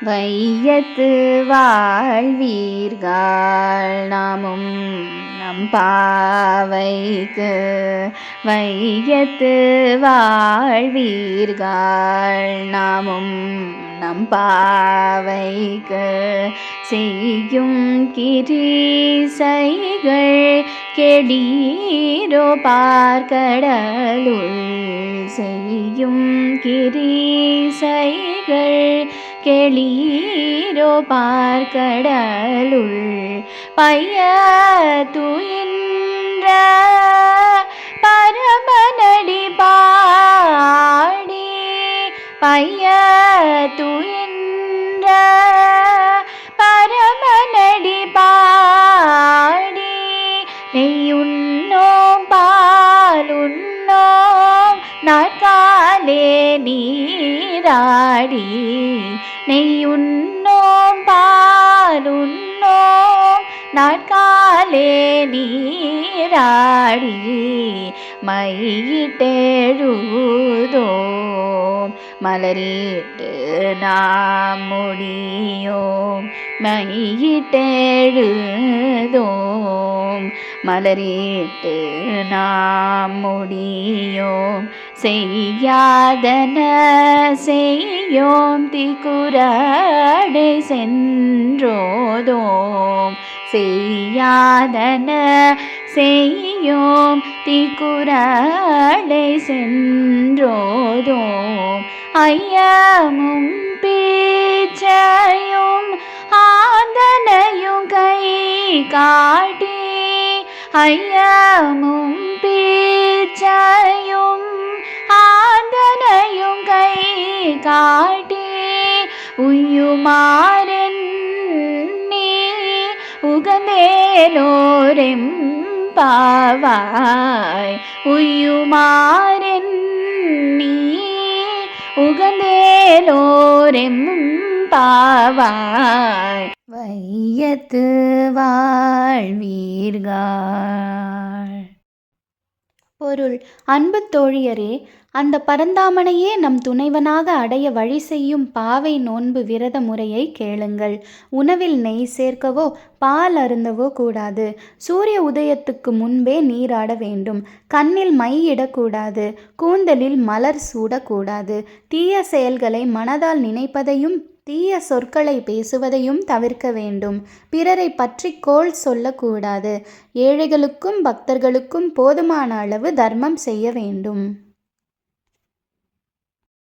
வையத்து வாழ்வீர்கள் நாமும் நம் பாவைக்கு. வையத்து வாழ்வீர்கள் நாமும் நம் பாவைக்கு. செய்யும் கிரீசைகள் கெடீரோ பார்க்கடலுள். செய்யும் கிரீசைகள் கெளீரோ பார்க்கடலுள். பைய துயின்ற பரமனடி பாடி. பைய துயின்ற பரமனடி பாடி. நெய்யுண்ணோம் பாலுண்ணோம் நாட்காலே நீராடி. நெய்யுண்ணோம் பாலுண்ணோம் நாட்காலே நீராடி. மையிட்டெழுதோம் மலரிட்டு நாம் முடியோம். மையிட்டெழுதோம் மலரிட்டு நாம் முடியோம். செய்யாதன செய்யோம் திக்குறடை சென்றோதோம். செய்யாதன செய்யோம் திக்குறடை சென்றோதோம். ஐயமும் பேச்சையும் ஆதனையும் கை காட்டி. ஐயமும் பேச்சையும் ஆதனையும் கை காட்டி. உய்யுமாறென் நீ உகந்தேலோரெம் பாவாய். உய்யுமாறென் நீ உகந்தேலோரெம் பாவாய். வையத்து வாழ்வீர்கள். பொருள்: அன்பு தோழியரே, அந்த பரந்தாமனையே நம் துணைவனாக அடைய வழி செய்யும் பாவை நோன்பு விரத முறையை கேளுங்கள். உணவில் நெய் சேர்க்கவோ பால் அருந்தவோ கூடாது. சூரிய உதயத்துக்கு முன்பே நீராட வேண்டும். கண்ணில் மை இடக்கூடாது. கூந்தலில் மலர் சூடக்கூடாது. தீய செயல்களை மனதால் நினைப்பதையும் தீய சொற்களை பேசுவதையும் தவிர்க்க வேண்டும். பிறரை பற்றி கோள் சொல்லக்கூடாது. ஏழைகளுக்கும் பக்தர்களுக்கும் போதுமான அளவு தர்மம் செய்ய வேண்டும்.